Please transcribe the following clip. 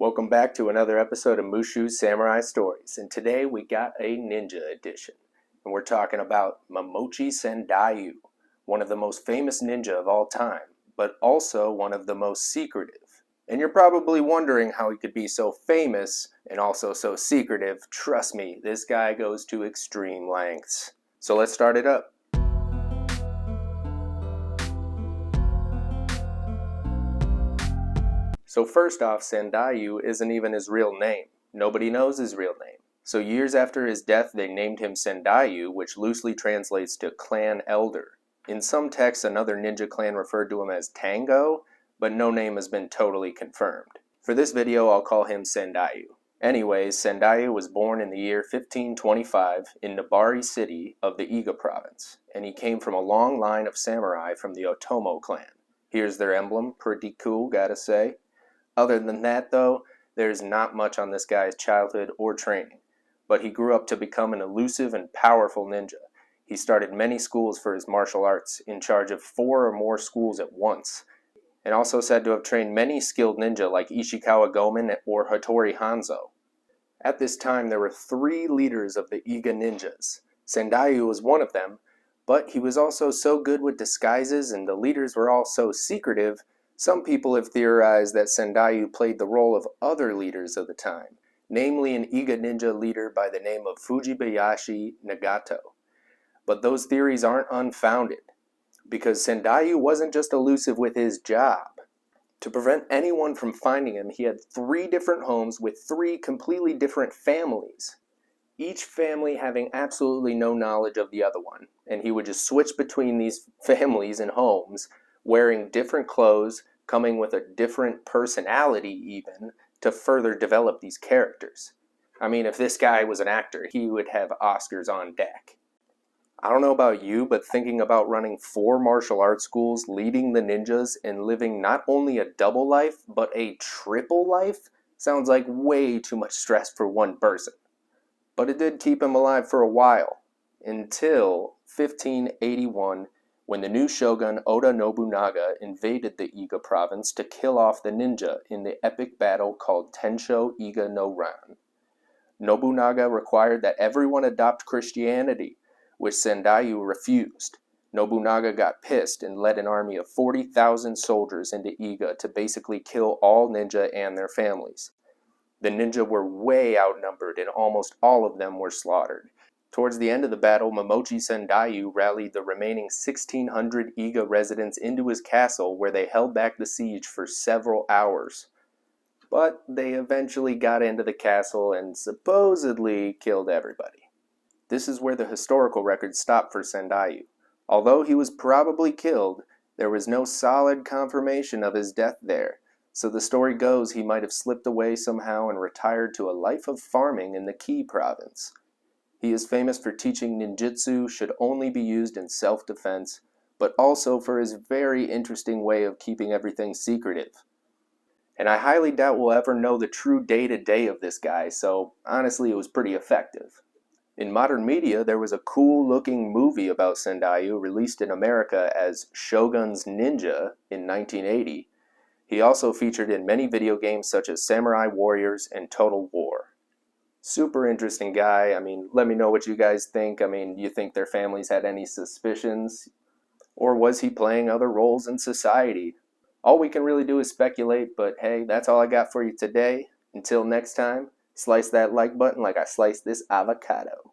Welcome back to another episode of Mushu's Samurai Stories, and today we got a ninja edition, and we're talking about Momochi Sandayu, one of the most famous ninja of all time, but also one of the most secretive. And you're probably wondering how he could be so famous and also so secretive. Trust me, this guy goes to extreme lengths. So let's start it up. So first off, Sandayu isn't even his real name. Nobody knows his real name. So years after his death, they named him Sandayu, which loosely translates to clan elder. In some texts, another ninja clan referred to him as Tango, but no name has been totally confirmed. For this video, I'll call him Sandayu. Anyways, Sandayu was born in the year 1525 in Nabari city of the Iga province, and he came from a long line of samurai from the Otomo clan. Here's their emblem, pretty cool, gotta say. Other than that, though, there's not much on this guy's childhood or training, but he grew up to become an elusive and powerful ninja. He started many schools for his martial arts, in charge of 4 or more schools at once, and also said to have trained many skilled ninja like Ishikawa Gomen or Hattori Hanzo. At this time, there were 3 leaders of the Iga ninjas. Sandayu was one of them, but he was also so good with disguises and the leaders were all so secretive. Some people have theorized that Sandayu played the role of other leaders of the time, namely an Iga ninja leader by the name of Fujibayashi Nagato. But those theories aren't unfounded, because Sandayu wasn't just elusive with his job. To prevent anyone from finding him, he had 3 different homes with 3 completely different families, each family having absolutely no knowledge of the other one, and he would just switch between these families and homes, wearing different clothes, coming with a different personality even, to further develop these characters. I mean, if this guy was an actor, he would have Oscars on deck. I don't know about you, but thinking about running 4 martial arts schools, leading the ninjas, and living not only a double life, but a triple life, sounds like way too much stress for one person. But it did keep him alive for a while, until 1581, when the new shogun Oda Nobunaga invaded the Iga province to kill off the ninja in the epic battle called Tensho Iga no Ran. Nobunaga required that everyone adopt Christianity, which Sandayu refused. Nobunaga got pissed and led an army of 40,000 soldiers into Iga to basically kill all ninja and their families. The ninja were way outnumbered and almost all of them were slaughtered. Towards the end of the battle, Momochi Sandayu rallied the remaining 1,600 Iga residents into his castle, where they held back the siege for several hours. But they eventually got into the castle and supposedly killed everybody. This is where the historical records stop for Sandayu. Although he was probably killed, there was no solid confirmation of his death there, so the story goes he might have slipped away somehow and retired to a life of farming in the Ki province. He is famous for teaching ninjutsu should only be used in self-defense, but also for his very interesting way of keeping everything secretive. And I highly doubt we'll ever know the true day-to-day of this guy, so honestly it was pretty effective. In modern media, there was a cool-looking movie about Sandayu released in America as Shogun's Ninja in 1980. He also featured in many video games such as Samurai Warriors and Total War. Super interesting guy. I mean, let me know what you guys think. I mean, you think their families had any suspicions? Or was he playing other roles in society? All we can really do is speculate, but hey, that's all I got for you today. Until next time, slice that like button like I sliced this avocado.